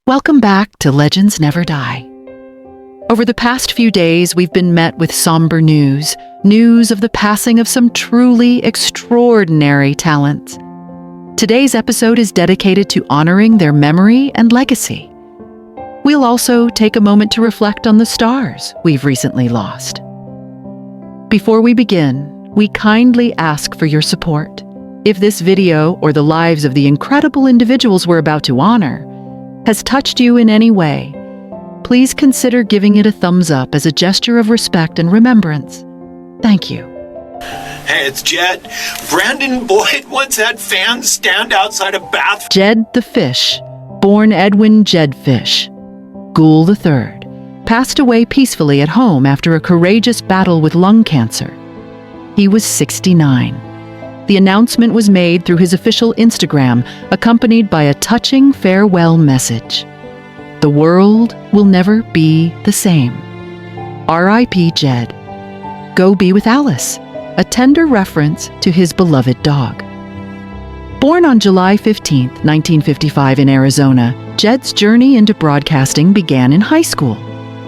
Welcome back to Legends Never Die. Over the past few days, we've been met with somber news of the passing of some truly extraordinary talents. Today's episode is dedicated to honoring their memory and legacy. We'll also take a moment to reflect on the stars we've recently lost. Before we begin, we kindly ask for your support. If this video or the lives of the incredible individuals we're about to honor has touched you in any way, please consider giving it a thumbs up as a gesture of respect and remembrance. Thank you. Hey, it's Jed. Brandon Boyd once had fans stand outside a bathroom. Jed the Fish, born Edwin Jed Fish, Gould III, passed away peacefully at home after a courageous battle with lung cancer. He was 69. The announcement was made through his official Instagram, accompanied by a touching farewell message. The world will never be the same. R.I.P. Jed. Go be with Alice, a tender reference to his beloved dog. Born on July 15, 1955 in Arizona, Jed's journey into broadcasting began in high school,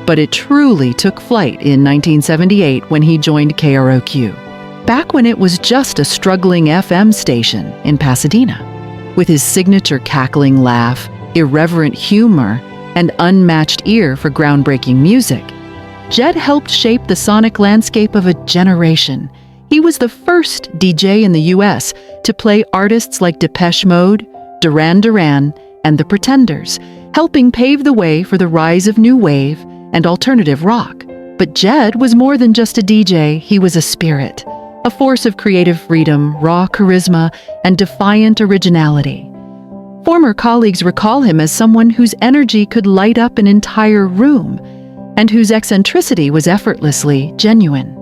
but it truly took flight in 1978 when he joined KROQ. Back when it was just a struggling FM station in Pasadena. With his signature cackling laugh, irreverent humor, and unmatched ear for groundbreaking music, Jed helped shape the sonic landscape of a generation. He was the first DJ in the U.S. to play artists like Depeche Mode, Duran Duran, and The Pretenders, helping pave the way for the rise of new wave and alternative rock. But Jed was more than just a DJ, he was a spirit. A force of creative freedom, raw charisma, and defiant originality. Former colleagues recall him as someone whose energy could light up an entire room, and whose eccentricity was effortlessly genuine.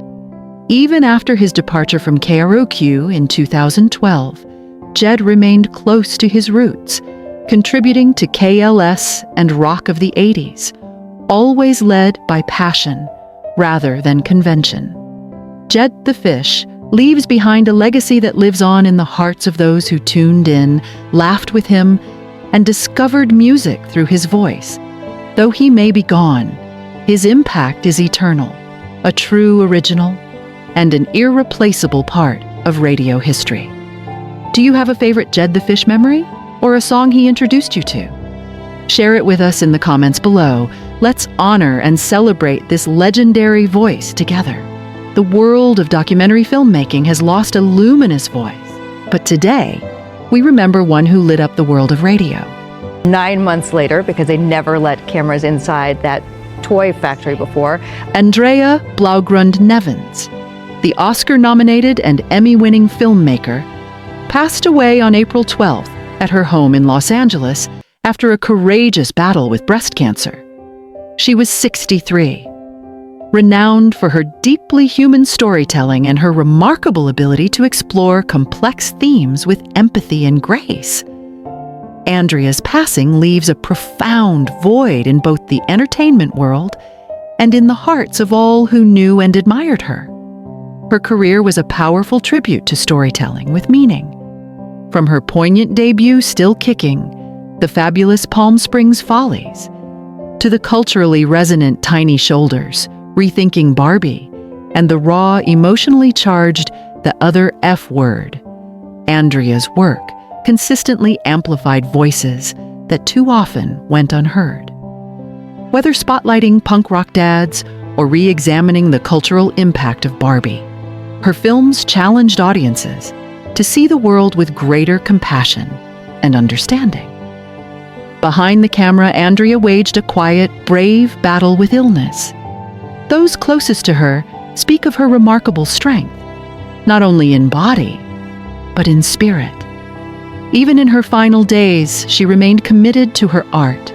Even after his departure from KROQ in 2012, Jed remained close to his roots, contributing to KLS and rock of the 80s, always led by passion rather than convention. Jed the Fish leaves behind a legacy that lives on in the hearts of those who tuned in, laughed with him, and discovered music through his voice. Though he may be gone, his impact is eternal, a true original, and an irreplaceable part of radio history. Do you have a favorite Jed the Fish memory, or a song he introduced you to? Share it with us in the comments below. Let's honor and celebrate this legendary voice together. The world of documentary filmmaking has lost a luminous voice, but today, we remember one who lit up the world of radio. 9 months later, because they never let cameras inside that toy factory before, Andrea Blaugrund Nevins, the Oscar-nominated and Emmy-winning filmmaker, passed away on April 12th at her home in Los Angeles after a courageous battle with breast cancer. She was 63. Renowned for her deeply human storytelling and her remarkable ability to explore complex themes with empathy and grace. Andrea's passing leaves a profound void in both the entertainment world and in the hearts of all who knew and admired her. Her career was a powerful tribute to storytelling with meaning. From her poignant debut, Still Kicking, the fabulous Palm Springs Follies, to the culturally resonant Tiny Shoulders, Rethinking Barbie, and the raw, emotionally charged The Other F Word, Andrea's work consistently amplified voices that too often went unheard. Whether spotlighting punk rock dads or re-examining the cultural impact of Barbie, her films challenged audiences to see the world with greater compassion and understanding. Behind the camera, Andrea waged a quiet, brave battle with illness. Those closest to her speak of her remarkable strength, not only in body, but in spirit. Even in her final days, she remained committed to her art,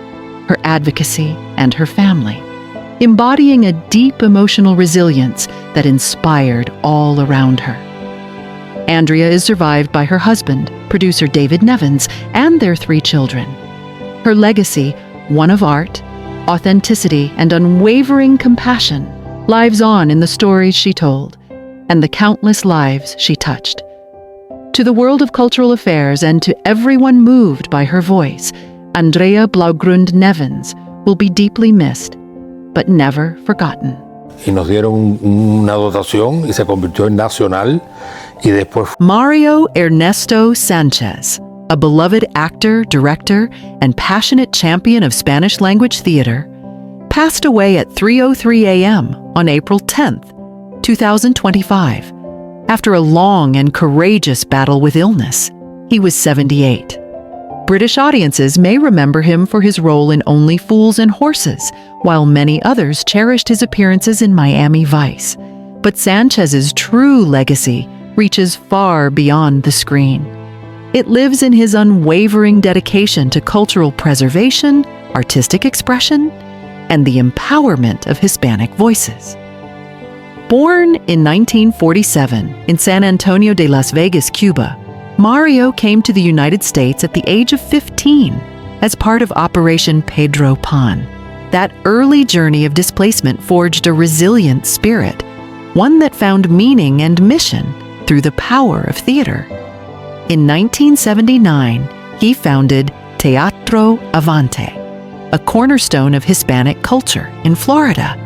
her advocacy, and her family, embodying a deep emotional resilience that inspired all around her. Andrea is survived by her husband, producer David Nevins, and their 3 children. Her legacy, one of art, authenticity, and unwavering compassion, lives on in the stories she told and the countless lives she touched. To the world of cultural affairs and to everyone moved by her voice, Andrea Blaugrund Nevins, will be deeply missed, but never forgotten. Y nos dieron una dotación y se convirtió en nacional y después. Mario Ernesto Sanchez, a beloved actor, director, and passionate champion of Spanish-language theater, passed away at 3:03 a.m. on April 10th, 2025, after a long and courageous battle with illness. He was 78. British audiences may remember him for his role in Only Fools and Horses, while many others cherished his appearances in Miami Vice. But Sanchez's true legacy reaches far beyond the screen. It lives in his unwavering dedication to cultural preservation, artistic expression, and the empowerment of Hispanic voices. Born in 1947 in San Antonio de Las Vegas, Cuba, Mario came to the United States at the age of 15 as part of Operation Pedro Pan. That early journey of displacement forged a resilient spirit, one that found meaning and mission through the power of theater. In 1979, he founded Teatro Avante, a cornerstone of Hispanic culture in Florida.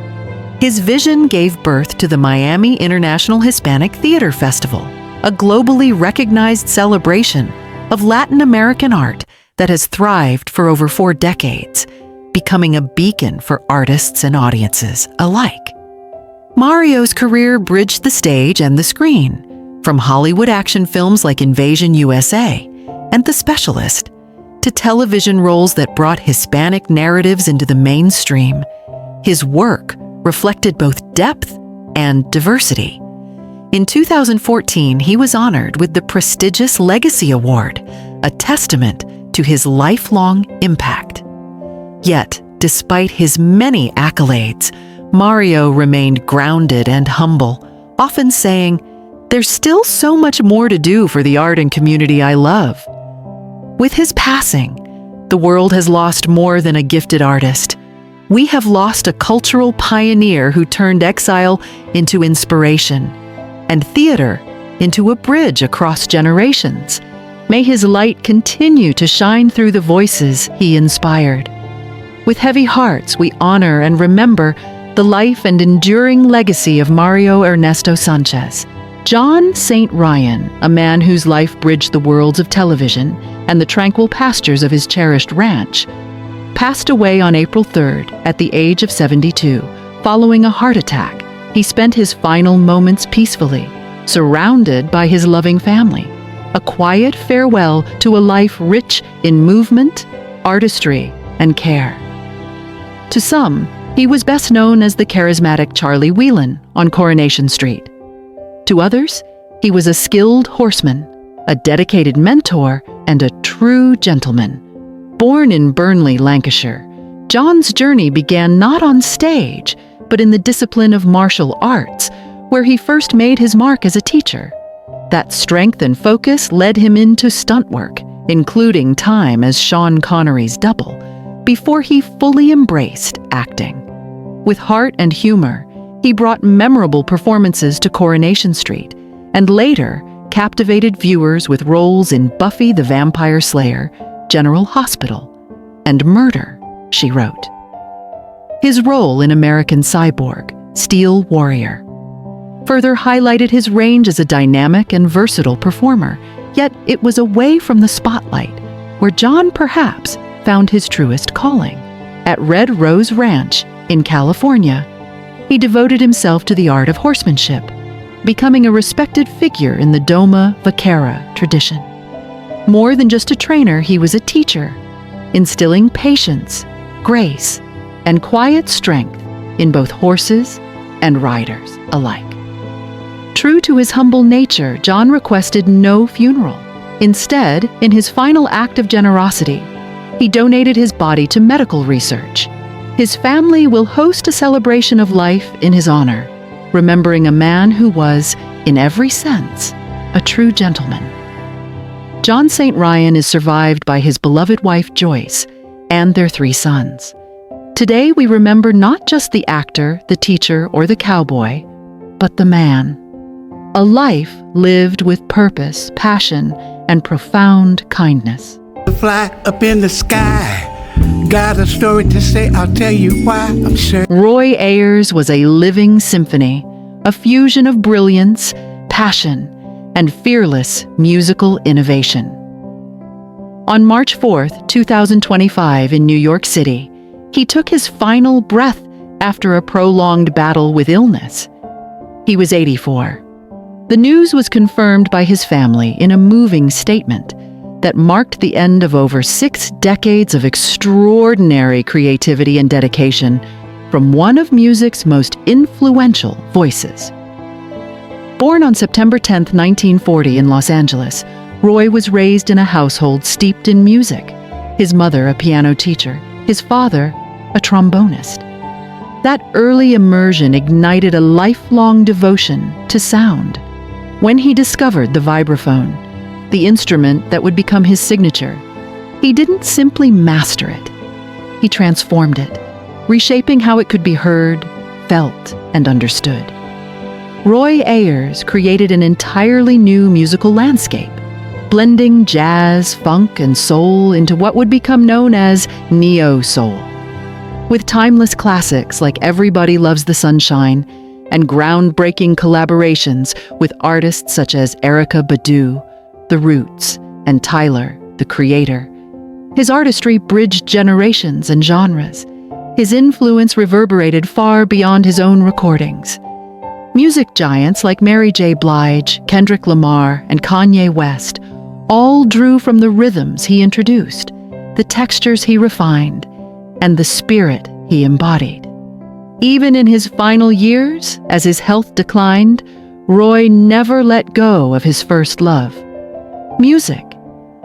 His vision gave birth to the Miami International Hispanic Theater Festival, a globally recognized celebration of Latin American art that has thrived for over 4 decades, becoming a beacon for artists and audiences alike. Mario's career bridged the stage and the screen, from Hollywood action films like Invasion USA and The Specialist, to television roles that brought Hispanic narratives into the mainstream. His work reflected both depth and diversity. In 2014, he was honored with the prestigious Legacy Award, a testament to his lifelong impact. Yet, despite his many accolades, Mario remained grounded and humble, often saying, "There's still so much more to do for the art and community I love." With his passing, the world has lost more than a gifted artist. We have lost a cultural pioneer who turned exile into inspiration and theater into a bridge across generations. May his light continue to shine through the voices he inspired. With heavy hearts, we honor and remember the life and enduring legacy of Mario Ernesto Sanchez. John St. Ryan, a man whose life bridged the worlds of television and the tranquil pastures of his cherished ranch, passed away on April 3rd at the age of 72, following a heart attack. He spent his final moments peacefully, surrounded by his loving family, a quiet farewell to a life rich in movement, artistry, and care. To some, he was best known as the charismatic Charlie Whelan on Coronation Street. To others, he was a skilled horseman, a dedicated mentor, and a true gentleman. Born in Burnley, Lancashire, John's journey began not on stage, but in the discipline of martial arts, where he first made his mark as a teacher. That strength and focus led him into stunt work, including time as Sean Connery's double, before he fully embraced acting. With heart and humor, he brought memorable performances to Coronation Street, and later captivated viewers with roles in Buffy the Vampire Slayer, General Hospital, and Murder, She Wrote. His role in American Cyborg, Steel Warrior, further highlighted his range as a dynamic and versatile performer, yet it was away from the spotlight, where John perhaps found his truest calling. At Red Rose Ranch in California, he devoted himself to the art of horsemanship, becoming a respected figure in the Doma Vaquera tradition. More than just a trainer, he was a teacher, instilling patience, grace, and quiet strength in both horses and riders alike. True to his humble nature, John requested no funeral. Instead, in his final act of generosity, he donated his body to medical research. His family will host a celebration of life in his honor, remembering a man who was, in every sense, a true gentleman. John St. Ryan is survived by his beloved wife Joyce and their 3 sons. Today we remember not just the actor, the teacher, or the cowboy, but the man. A life lived with purpose, passion, and profound kindness. Fly up in the sky. Got a story to say, I'll tell you why. I'm sure. Roy Ayers was a living symphony, a fusion of brilliance, passion, and fearless musical innovation. On March 4th, 2025, in New York City, he took his final breath after a prolonged battle with illness. He was 84. The news was confirmed by his family in a moving statement that marked the end of over 6 decades of extraordinary creativity and dedication from one of music's most influential voices. Born on September 10, 1940 in Los Angeles, Roy was raised in a household steeped in music, his mother a piano teacher, his father a trombonist. That early immersion ignited a lifelong devotion to sound. When he discovered the vibraphone, the instrument that would become his signature, he didn't simply master it. He transformed it, reshaping how it could be heard, felt, and understood. Roy Ayers created an entirely new musical landscape, blending jazz, funk, and soul into what would become known as neo-soul. With timeless classics like Everybody Loves the Sunshine and groundbreaking collaborations with artists such as Erykah Badu, The Roots, and Tyler, the Creator, his artistry bridged generations and genres. His influence reverberated far beyond his own recordings. Music giants like Mary J. Blige, Kendrick Lamar, and Kanye West all drew from the rhythms he introduced, the textures he refined, and the spirit he embodied. Even in his final years, as his health declined, Roy never let go of his first love, music.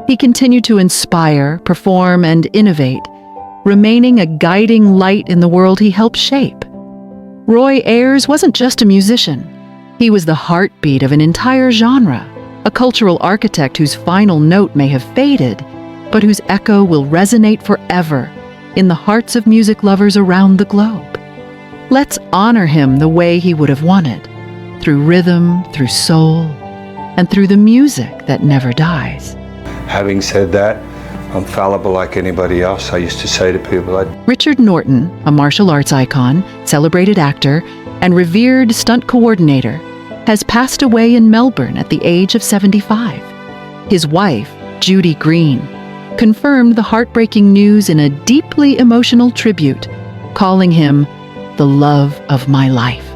He continued to inspire, perform, and innovate, remaining a guiding light in the world he helped shape. Roy Ayers wasn't just a musician. He was the heartbeat of an entire genre, a cultural architect whose final note may have faded, but whose echo will resonate forever in the hearts of music lovers around the globe. Let's honor him the way he would have wanted, through rhythm, through soul, and through the music that never dies. Having said that, I'm fallible like anybody else. I used to say to people, Richard Norton, a martial arts icon, celebrated actor, and revered stunt coordinator, has passed away in Melbourne at the age of 75. His wife, Judy Green, confirmed the heartbreaking news in a deeply emotional tribute, calling him the love of my life.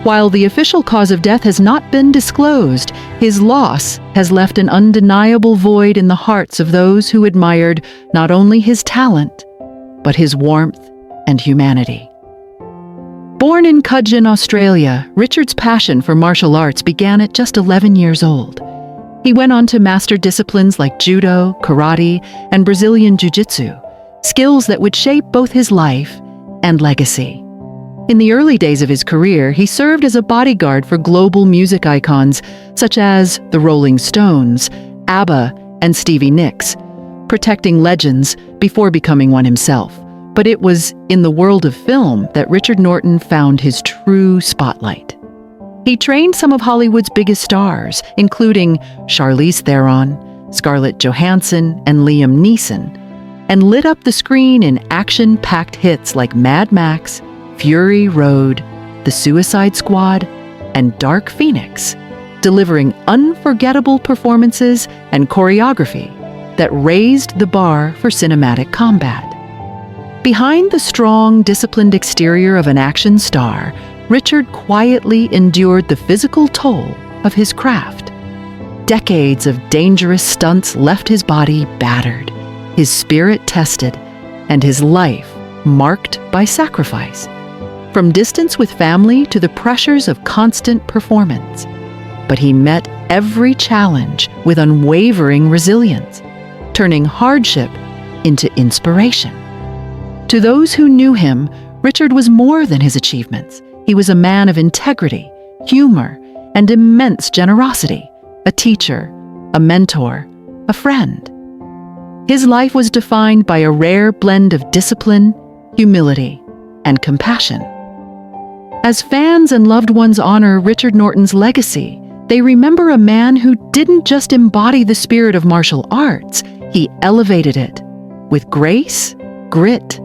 While the official cause of death has not been disclosed, his loss has left an undeniable void in the hearts of those who admired not only his talent, but his warmth and humanity. Born in Cudgeon, Australia, Richard's passion for martial arts began at just 11 years old. He went on to master disciplines like judo, karate, and Brazilian jiu-jitsu, skills that would shape both his life and legacy. In the early days of his career, he served as a bodyguard for global music icons such as the Rolling Stones, ABBA, and Stevie Nicks, protecting legends before becoming one himself. But it was in the world of film that Richard Norton found his true spotlight. He trained some of Hollywood's biggest stars, including Charlize Theron, Scarlett Johansson, and Liam Neeson, and lit up the screen in action-packed hits like Mad Max, Fury Road, The Suicide Squad, and Dark Phoenix, delivering unforgettable performances and choreography that raised the bar for cinematic combat. Behind the strong, disciplined exterior of an action star, Richard quietly endured the physical toll of his craft. Decades of dangerous stunts left his body battered, his spirit tested, and his life marked by sacrifice. From distance with family to the pressures of constant performance. But he met every challenge with unwavering resilience, turning hardship into inspiration. To those who knew him, Richard was more than his achievements. He was a man of integrity, humor, and immense generosity, a teacher, a mentor, a friend. His life was defined by a rare blend of discipline, humility, and compassion. As fans and loved ones honor Richard Norton's legacy, they remember a man who didn't just embody the spirit of martial arts, he elevated it with grace, grit,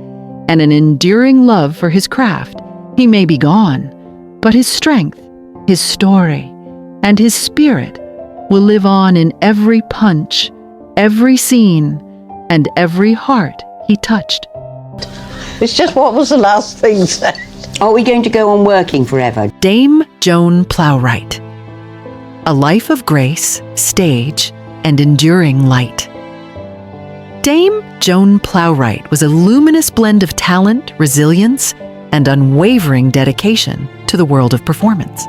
and an enduring love for his craft. He may be gone, but his strength, his story, and his spirit will live on in every punch, every scene, and every heart he touched. It's just, what was the last thing said? Are we going to go on working forever? Dame Joan Plowright. A life of grace, stage, and enduring light. Dame Joan Plowright was a luminous blend of talent, resilience, and unwavering dedication to the world of performance.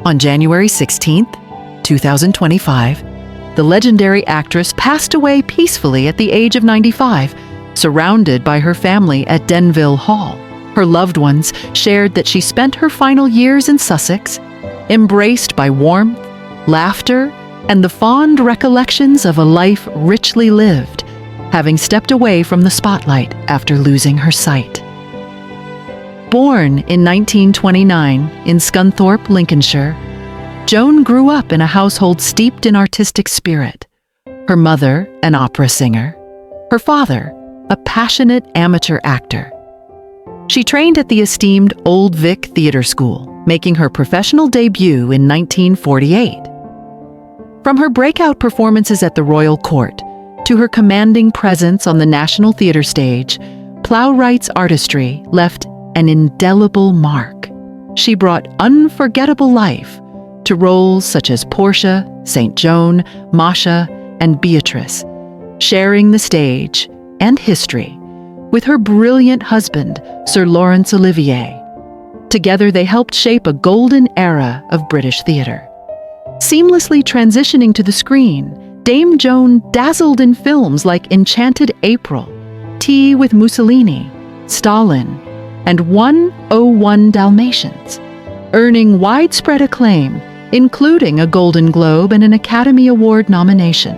On January 16th, 2025, the legendary actress passed away peacefully at the age of 95, surrounded by her family at Denville Hall. Her loved ones shared that she spent her final years in Sussex, embraced by warmth, laughter, and the fond recollections of a life richly lived, having stepped away from the spotlight after losing her sight. Born in 1929 in Scunthorpe, Lincolnshire, Joan grew up in a household steeped in artistic spirit. Her mother, an opera singer, her father, a passionate amateur actor. She trained at the esteemed Old Vic Theatre School, making her professional debut in 1948. From her breakout performances at the Royal Court to her commanding presence on the National Theatre stage, Plowright's artistry left an indelible mark. She brought unforgettable life to roles such as Portia, St. Joan, Masha, and Beatrice, sharing the stage and history with her brilliant husband, Sir Laurence Olivier. Together they helped shape a golden era of British theatre. Seamlessly transitioning to the screen, Dame Joan dazzled in films like Enchanted April, Tea with Mussolini, Stalin, and 101 Dalmatians, earning widespread acclaim, including a Golden Globe and an Academy Award nomination.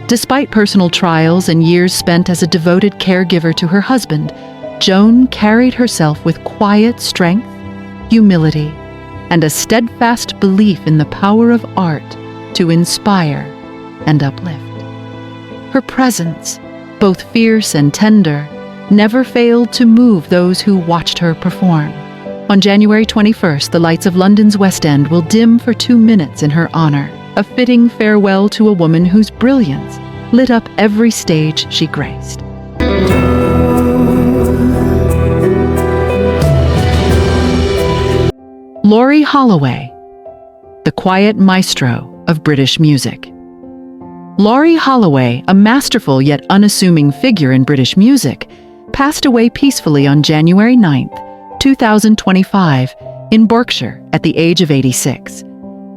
Despite personal trials and years spent as a devoted caregiver to her husband, Joan carried herself with quiet strength, humility, and a steadfast belief in the power of art to inspire and uplift. Her presence, both fierce and tender, never failed to move those who watched her perform. On January 21st, the lights of London's West End will dim for 2 minutes in her honor, a fitting farewell to a woman whose brilliance lit up every stage she graced. Laurie Holloway, the quiet maestro of British music. Laurie Holloway, a masterful yet unassuming figure in British music, passed away peacefully on January 9th, 2025, in Berkshire at the age of 86.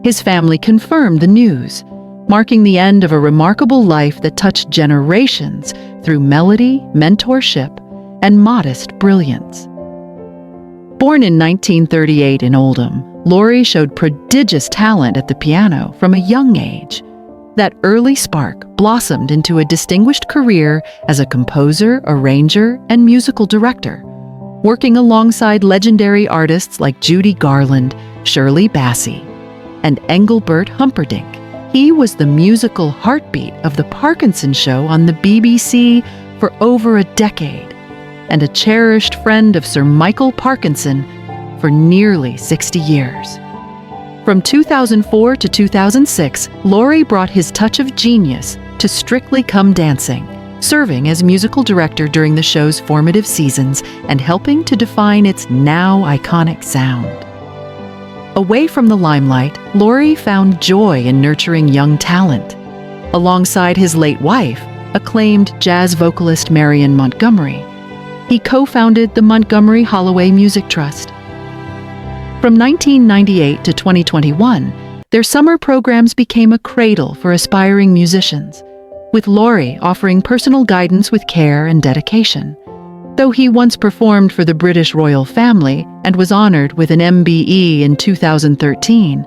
His family confirmed the news, marking the end of a remarkable life that touched generations through melody, mentorship, and modest brilliance. Born in 1938 in Oldham, Laurie showed prodigious talent at the piano from a young age. That early spark blossomed into a distinguished career as a composer, arranger, and musical director, working alongside legendary artists like Judy Garland, Shirley Bassey, and Engelbert Humperdinck. He was the musical heartbeat of The Parkinson Show on the BBC for over a decade, and a cherished friend of Sir Michael Parkinson for nearly 60 years. From 2004 to 2006, Laurie brought his touch of genius to Strictly Come Dancing, serving as musical director during the show's formative seasons and helping to define its now iconic sound. Away from the limelight, Laurie found joy in nurturing young talent. Alongside his late wife, acclaimed jazz vocalist Marion Montgomery, he co-founded the Montgomery Holloway Music Trust. From 1998 to 2021, their summer programs became a cradle for aspiring musicians, with Laurie offering personal guidance with care and dedication. Though he once performed for the British royal family and was honored with an MBE in 2013,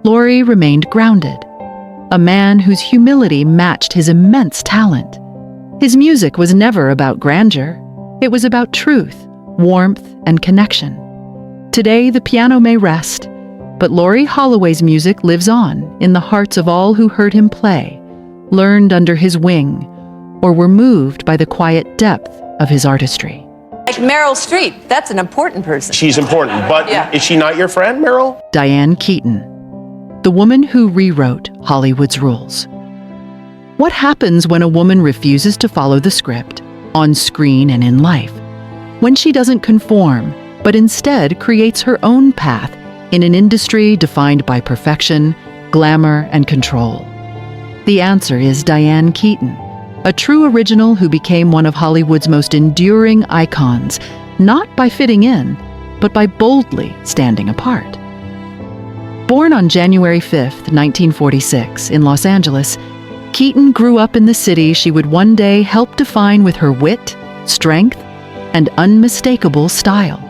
Laurie remained grounded, a man whose humility matched his immense talent. His music was never about grandeur. It was about truth, warmth, and connection. Today, the piano may rest, but Laurie Holloway's music lives on in the hearts of all who heard him play, learned under his wing, or were moved by the quiet depth of his artistry. Like Meryl Streep, that's an important person. She's important, but is she not your friend, Meryl? Diane Keaton, the woman who rewrote Hollywood's rules. What happens when a woman refuses to follow the script, on screen and in life? When she doesn't conform, but instead creates her own path in an industry defined by perfection, glamour, and control? The answer is Diane Keaton, a true original who became one of Hollywood's most enduring icons, not by fitting in, but by boldly standing apart. Born on January 5, 1946, in Los Angeles, Keaton grew up in the city she would one day help define with her wit, strength, and unmistakable style.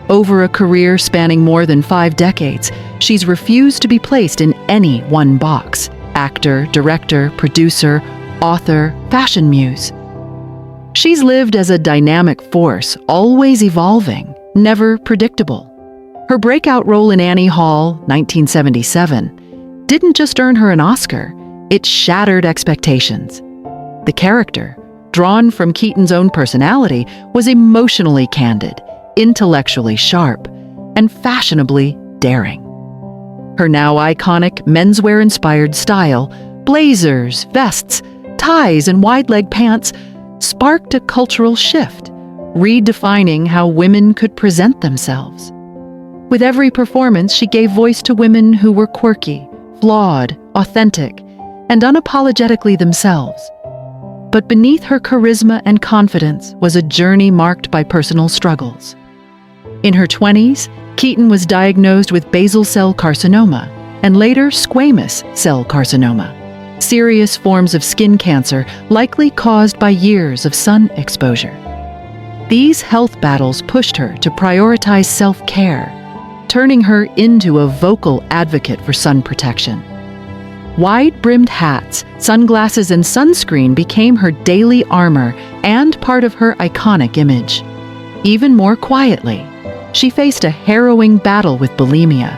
Over a career spanning more than 5 decades, she's refused to be placed in any one box: actor, director, producer, author, fashion muse. She's lived as a dynamic force, always evolving, never predictable. Her breakout role in Annie Hall, 1977, didn't just earn her an Oscar, it shattered expectations. The character, drawn from Keaton's own personality, was emotionally candid, intellectually sharp, and fashionably daring. Her now iconic menswear-inspired style, blazers, vests, ties, and wide-leg pants, sparked a cultural shift, redefining how women could present themselves. With every performance, she gave voice to women who were quirky, flawed, authentic, and unapologetically themselves. But beneath her charisma and confidence was a journey marked by personal struggles. In her 20s, Keaton was diagnosed with basal cell carcinoma and later squamous cell carcinoma, serious forms of skin cancer likely caused by years of sun exposure. These health battles pushed her to prioritize self-care, turning her into a vocal advocate for sun protection. Wide-brimmed hats, sunglasses, and sunscreen became her daily armor and part of her iconic image. Even more quietly, she faced a harrowing battle with bulimia.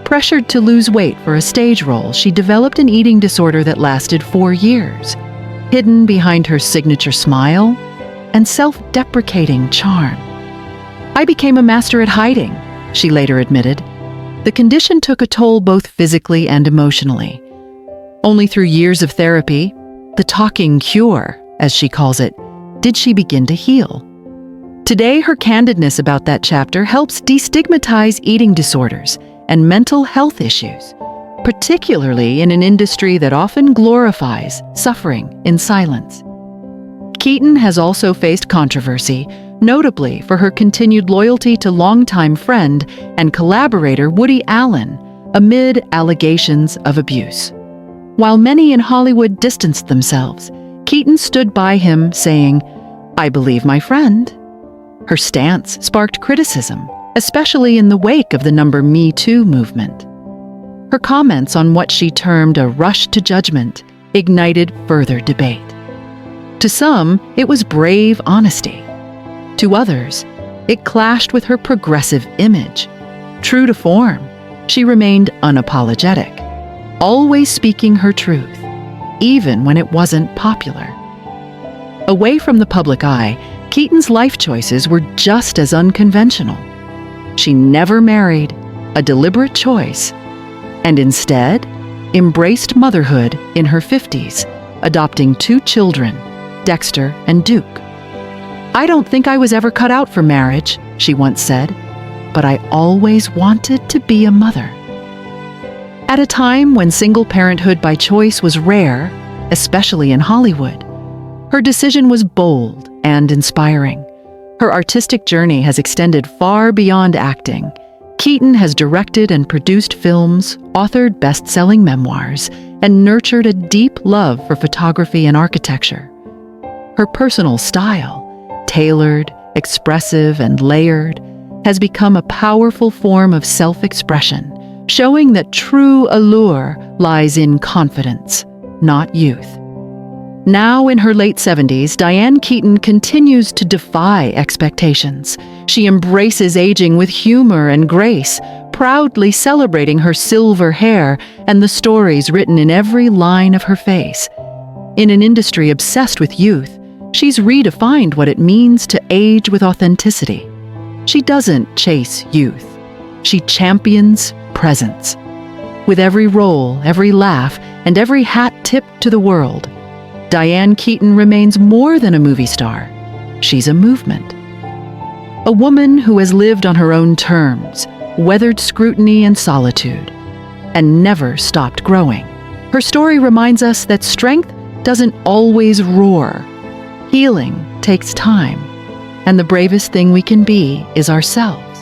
Pressured to lose weight for a stage role, she developed an eating disorder that lasted 4 years, hidden behind her signature smile and self-deprecating charm. "I became a master at hiding," she later admitted. The condition took a toll both physically and emotionally. Only through years of therapy, the talking cure, as she calls it, did she begin to heal. Today, her candidness about that chapter helps destigmatize eating disorders and mental health issues, particularly in an industry that often glorifies suffering in silence. Keaton has also faced controversy, notably for her continued loyalty to longtime friend and collaborator Woody Allen amid allegations of abuse. While many in Hollywood distanced themselves, Keaton stood by him saying, "I believe my friend." Her stance sparked criticism, especially in the wake of the Me Too movement. Her comments on what she termed a rush to judgment ignited further debate. To some, it was brave honesty. To others, it clashed with her progressive image. True to form, she remained unapologetic, always speaking her truth, even when it wasn't popular. Away from the public eye, Keaton's life choices were just as unconventional. She never married, a deliberate choice, and instead embraced motherhood in her 50s, adopting 2 children, Dexter and Duke. "I don't think I was ever cut out for marriage," she once said, "but I always wanted to be a mother." At a time when single parenthood by choice was rare, especially in Hollywood, her decision was bold and inspiring. Her artistic journey has extended far beyond acting. Keaton has directed and produced films, authored best-selling memoirs, and nurtured a deep love for photography and architecture. Her personal style, tailored, expressive, and layered, has become a powerful form of self-expression, showing that true allure lies in confidence, not youth. Now in her late 70s, Diane Keaton continues to defy expectations. She embraces aging with humor and grace, proudly celebrating her silver hair and the stories written in every line of her face. In an industry obsessed with youth, she's redefined what it means to age with authenticity. She doesn't chase youth. She champions presence. With every role, every laugh, and every hat tipped to the world, Diane Keaton remains more than a movie star. She's a movement. A woman who has lived on her own terms, weathered scrutiny and solitude, and never stopped growing. Her story reminds us that strength doesn't always roar. Healing takes time, and the bravest thing we can be is ourselves.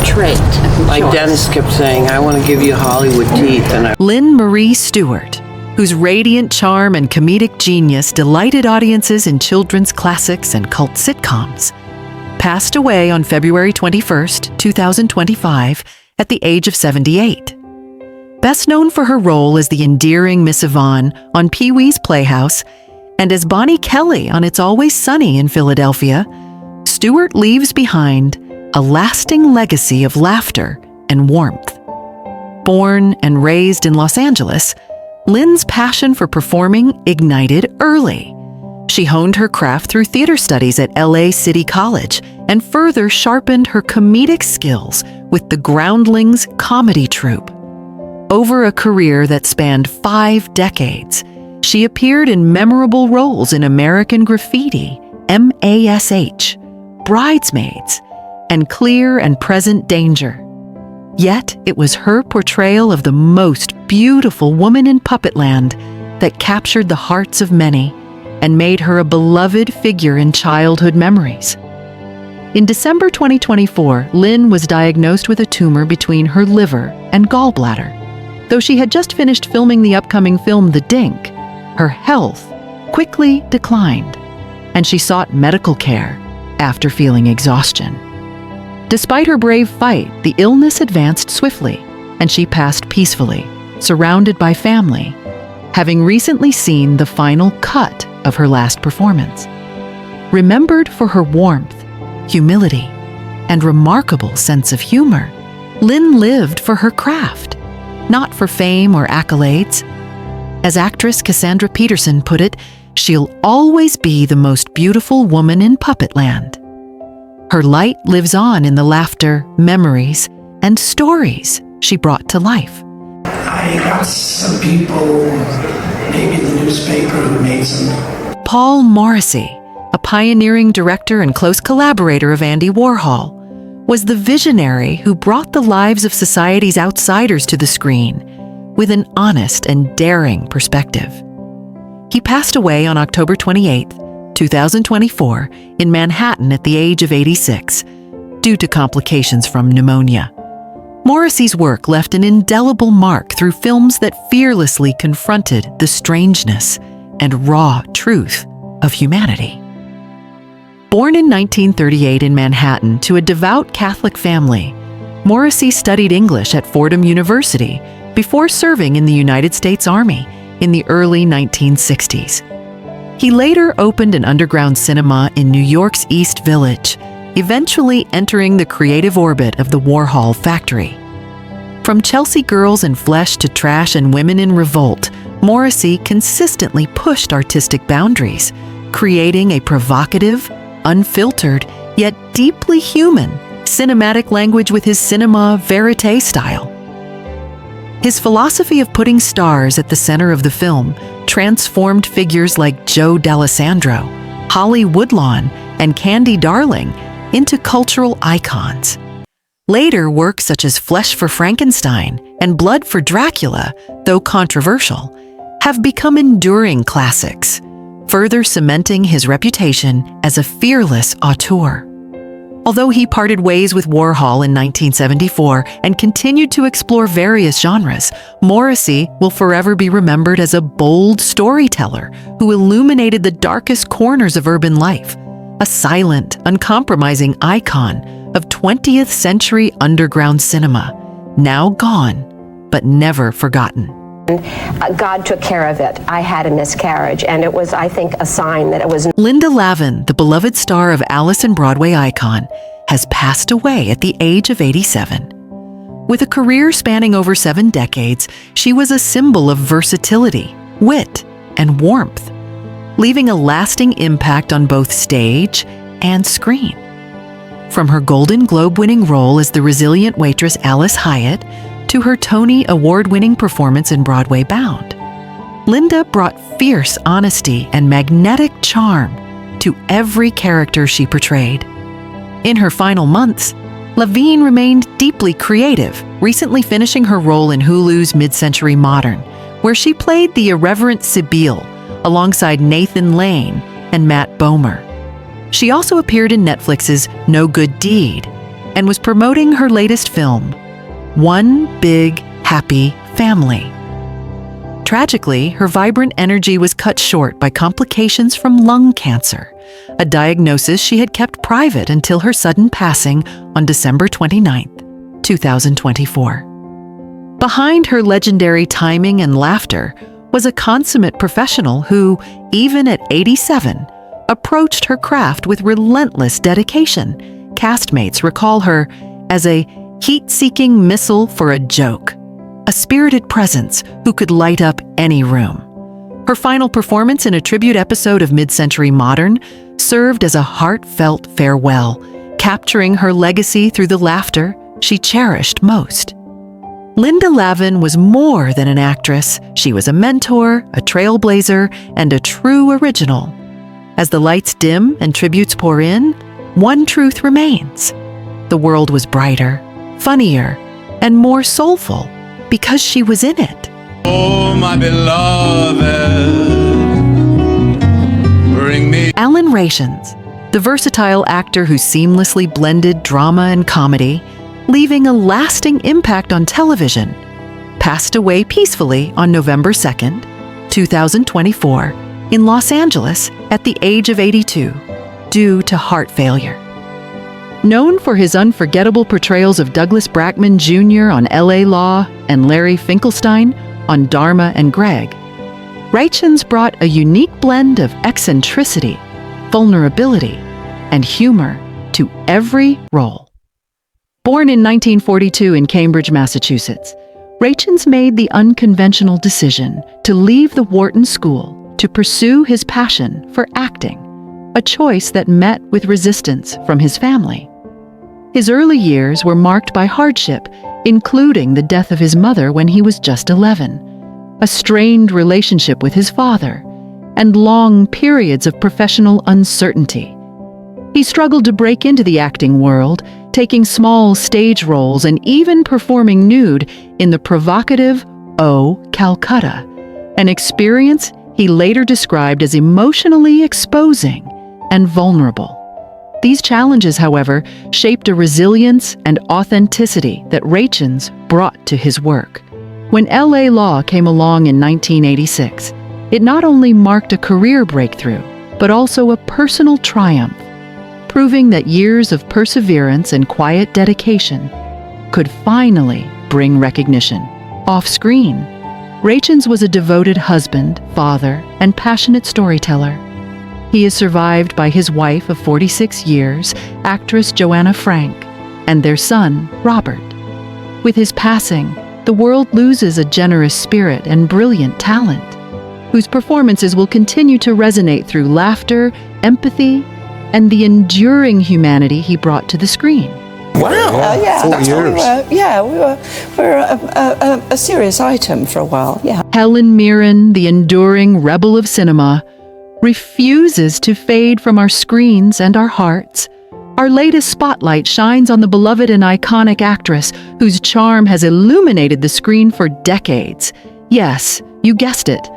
Trait. Like Dennis kept saying, I want to give you Hollywood teeth. And Lynn Marie Stewart, whose radiant charm and comedic genius delighted audiences in children's classics and cult sitcoms, passed away on February 21st, 2025, at the age of 78. Best known for her role as the endearing Miss Yvonne on Pee-wee's Playhouse and as Bonnie Kelly on It's Always Sunny in Philadelphia, Stewart leaves behind a lasting legacy of laughter and warmth. Born and raised in Los Angeles, Lynn's passion for performing ignited early. She honed her craft through theater studies at LA City College and further sharpened her comedic skills with the Groundlings comedy troupe. Over a career that spanned 5 decades, she appeared in memorable roles in American Graffiti, MASH, Bridesmaids, and Clear and Present Danger. Yet it was her portrayal of the most beautiful woman in Puppetland that captured the hearts of many and made her a beloved figure in childhood memories. In December 2024, Lynn was diagnosed with a tumor between her liver and gallbladder. Though she had just finished filming the upcoming film The Dink, her health quickly declined, and she sought medical care after feeling exhaustion. Despite her brave fight, the illness advanced swiftly, and she passed peacefully, surrounded by family, having recently seen the final cut of her last performance. Remembered for her warmth, humility, and remarkable sense of humor, Lynn lived for her craft, not for fame or accolades. As actress Cassandra Peterson put it, she'll always be the most beautiful woman in Puppetland. Her light lives on in the laughter, memories, and stories she brought to life. I got some people, maybe in the newspaper, who made some. Paul Morrissey, a pioneering director and close collaborator of Andy Warhol, was the visionary who brought the lives of society's outsiders to the screen with an honest and daring perspective. He passed away on October 28, 2024, in Manhattan at the age of 86, due to complications from pneumonia. Morrissey's work left an indelible mark through films that fearlessly confronted the strangeness and raw truth of humanity. Born in 1938 in Manhattan to a devout Catholic family, Morrissey studied English at Fordham University before serving in the United States Army in the early 1960s. He later opened an underground cinema in New York's East Village, eventually entering the creative orbit of the Warhol factory. From Chelsea Girls in Flesh to Trash and Women in Revolt, Morrissey consistently pushed artistic boundaries, creating a provocative, unfiltered, yet deeply human cinematic language with his cinema verite style. His philosophy of putting stars at the center of the film transformed figures like Joe D'Alessandro, Holly Woodlawn, and Candy Darling into cultural icons. Later works such as Flesh for Frankenstein and Blood for Dracula, though controversial, have become enduring classics, further cementing his reputation as a fearless auteur. Although he parted ways with Warhol in 1974 and continued to explore various genres, Morrissey will forever be remembered as a bold storyteller who illuminated the darkest corners of urban life, a silent, uncompromising icon of 20th century underground cinema, now gone, but never forgotten. God took care of it. I had a miscarriage, and it was, I think, a sign that it was. Linda Lavin, the beloved star of Alice and Broadway icon, has passed away at the age of 87. With a career spanning over 7 decades, she was a symbol of versatility, wit, and warmth, leaving a lasting impact on both stage and screen. From her Golden Globe-winning role as the resilient waitress Alice Hyatt to her Tony Award-winning performance in Broadway Bound, Linda brought fierce honesty and magnetic charm to every character she portrayed. In her final months, Lavigne remained deeply creative, recently finishing her role in Hulu's Mid-Century Modern, where she played the irreverent Sibylle alongside Nathan Lane and Matt Bomer. She also appeared in Netflix's No Good Deed and was promoting her latest film, One Big Happy Family. Tragically, her vibrant energy was cut short by complications from lung cancer, a diagnosis she had kept private until her sudden passing on December 29, 2024. Behind her legendary timing and laughter was a consummate professional who, even at 87, approached her craft with relentless dedication. Castmates recall her as a heat-seeking missile for a joke, a spirited presence who could light up any room. Her final performance in a tribute episode of Mid-Century Modern served as a heartfelt farewell, capturing her legacy through the laughter she cherished most. Linda Lavin was more than an actress. She was a mentor, a trailblazer, and a true original. As the lights dim and tributes pour in, one truth remains. The world was brighter, funnier, and more soulful because she was in it. Oh, my beloved, bring me. Alan Rations, the versatile actor who seamlessly blended drama and comedy, leaving a lasting impact on television, passed away peacefully on November 2nd, 2024, in Los Angeles at the age of 82, due to heart failure. Known for his unforgettable portrayals of Douglas Brackman Jr. on L.A. Law and Larry Finkelstein on Dharma and Greg, Rations brought a unique blend of eccentricity, vulnerability, and humor to every role. Born in 1942 in Cambridge, Massachusetts, Rations made the unconventional decision to leave the Wharton School to pursue his passion for acting, a choice that met with resistance from his family. His early years were marked by hardship, including the death of his mother when he was just 11, a strained relationship with his father, and long periods of professional uncertainty. He struggled to break into the acting world, taking small stage roles and even performing nude in the provocative O Calcutta, an experience he later described as emotionally exposing and vulnerable. These challenges, however, shaped a resilience and authenticity that Rations brought to his work. When L.A. Law came along in 1986, it not only marked a career breakthrough, but also a personal triumph, proving that years of perseverance and quiet dedication could finally bring recognition. Off-screen, Rations was a devoted husband, father, and passionate storyteller. He is survived by his wife of 46 years, actress Joanna Frank, and their son, Robert. With his passing, the world loses a generous spirit and brilliant talent, whose performances will continue to resonate through laughter, empathy, and the enduring humanity he brought to the screen. Wow. Yeah, 4 that's years. what we were a serious item for a while, yeah. Helen Mirren, the enduring rebel of cinema, refuses to fade from our screens and our hearts. Our latest spotlight shines on the beloved and iconic actress whose charm has illuminated the screen for decades. Yes, you guessed it.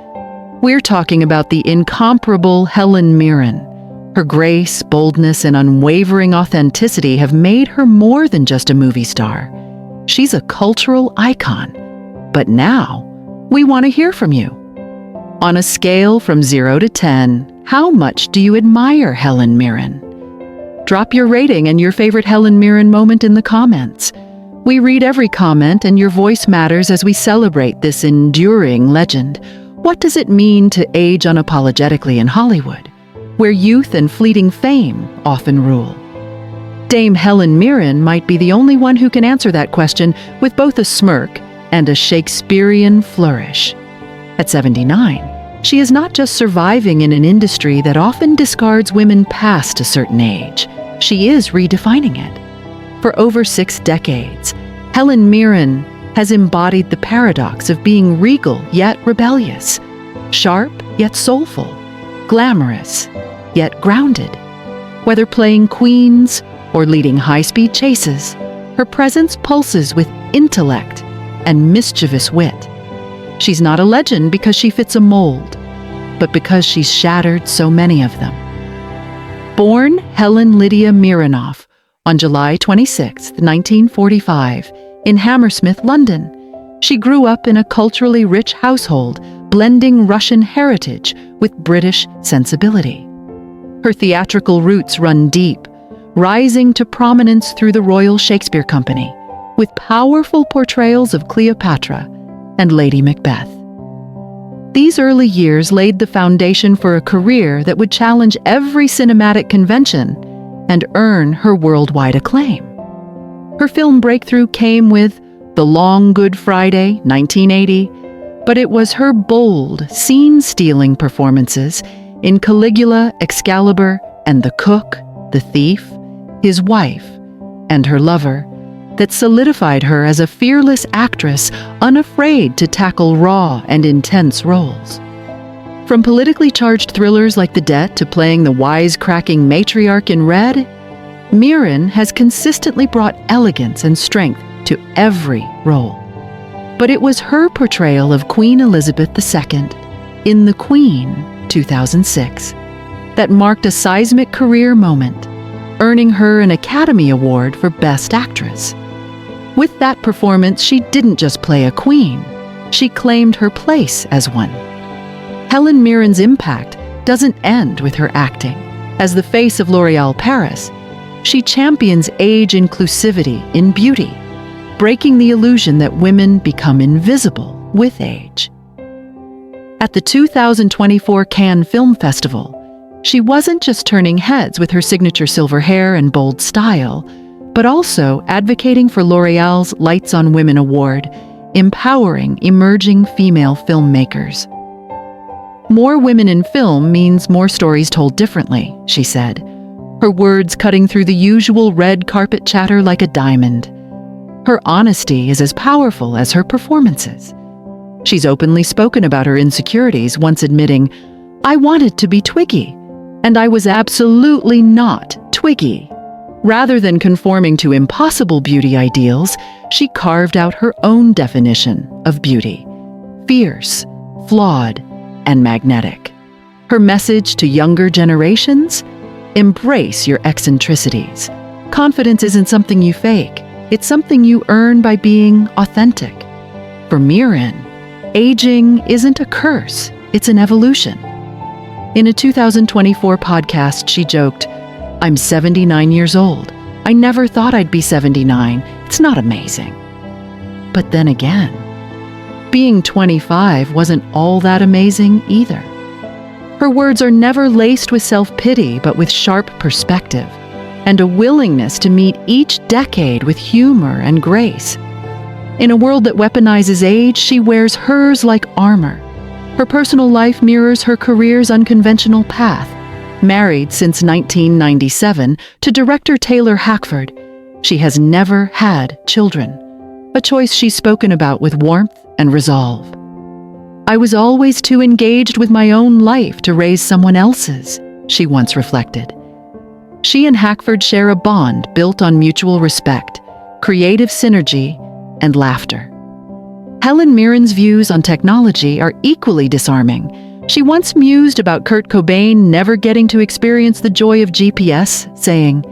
We're talking about the incomparable Helen Mirren. Her grace, boldness, and unwavering authenticity have made her more than just a movie star. She's a cultural icon. But now, we want to hear from you. On a scale from 0 to 10, how much do you admire Helen Mirren? Drop your rating and your favorite Helen Mirren moment in the comments. We read every comment, and your voice matters as we celebrate this enduring legend. What does it mean to age unapologetically in Hollywood, where youth and fleeting fame often rule? Dame Helen Mirren might be the only one who can answer that question with both a smirk and a Shakespearean flourish. At 79, She is not just surviving in an industry that often discards women past a certain age. She is redefining it. For over 6 decades, Helen Mirren has embodied the paradox of being regal yet rebellious, sharp yet soulful, glamorous yet grounded. Whether playing queens or leading high-speed chases, her presence pulses with intellect and mischievous wit. She's not a legend because she fits a mold, but because she's shattered so many of them. Born Helen Lydia Mironoff on July 26, 1945, in Hammersmith, London, she grew up in a culturally rich household, blending Russian heritage with British sensibility. Her theatrical roots run deep, rising to prominence through the Royal Shakespeare Company, with powerful portrayals of Cleopatra and Lady Macbeth. These early years laid the foundation for a career that would challenge every cinematic convention and earn her worldwide acclaim. Her film breakthrough came with The Long Good Friday, 1980, but it was her bold, scene-stealing performances in Caligula, Excalibur, and The Cook, The Thief, His Wife, and Her Lover that solidified her as a fearless actress unafraid to tackle raw and intense roles. From politically charged thrillers like The Debt to playing the wisecracking matriarch in Red, Mirren has consistently brought elegance and strength to every role. But it was her portrayal of Queen Elizabeth II in The Queen, 2006, that marked a seismic career moment, earning her an Academy Award for Best Actress. With that performance, she didn't just play a queen, she claimed her place as one. Helen Mirren's impact doesn't end with her acting. As the face of L'Oréal Paris, she champions age inclusivity in beauty, breaking the illusion that women become invisible with age. At the 2024 Cannes Film Festival, she wasn't just turning heads with her signature silver hair and bold style, but also advocating for L'Oréal's Lights on Women Award, empowering emerging female filmmakers. More women in film means more stories told differently, she said, her words cutting through the usual red carpet chatter like a diamond. Her honesty is as powerful as her performances. She's openly spoken about her insecurities, once admitting, "I wanted to be Twiggy, and I was absolutely not Twiggy." Rather than conforming to impossible beauty ideals, she carved out her own definition of beauty: fierce, flawed, and magnetic. Her message to younger generations: embrace your eccentricities. Confidence isn't something you fake. It's something you earn by being authentic. For Mirren, aging isn't a curse, it's an evolution. In a 2024 podcast, she joked, "I'm 79 years old. I never thought I'd be 79. It's not amazing." But then again, being 25 wasn't all that amazing either. Her words are never laced with self-pity, but with sharp perspective and a willingness to meet each decade with humor and grace. In a world that weaponizes age, she wears hers like armor. Her personal life mirrors her career's unconventional path. Married since 1997 to director Taylor Hackford, she has never had children, a choice she's spoken about with warmth and resolve. "I was always too engaged with my own life to raise someone else's," she once reflected. She and Hackford share a bond built on mutual respect, creative synergy, and laughter. Helen Mirren's views on technology are equally disarming. She once mused about Kurt Cobain never getting to experience the joy of GPS, saying,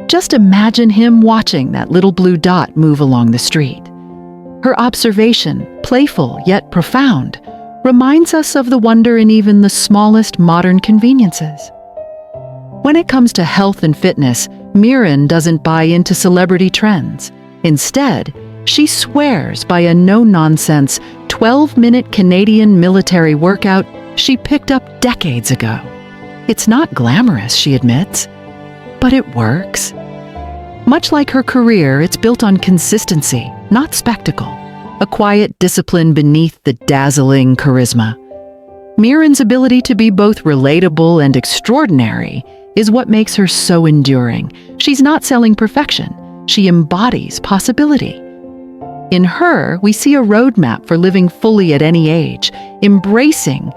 "Just imagine him watching that little blue dot move along the street." Her observation, playful yet profound, reminds us of the wonder in even the smallest modern conveniences. When it comes to health and fitness, Mirren doesn't buy into celebrity trends. Instead, she swears by a no-nonsense 12-minute Canadian military workout she picked up decades ago. It's not glamorous, she admits, but it works. Much like her career, it's built on consistency, not spectacle, a quiet discipline beneath the dazzling charisma. Mirren's ability to be both relatable and extraordinary is what makes her so enduring. She's not selling perfection. She embodies possibility. In her, we see a roadmap for living fully at any age, embracing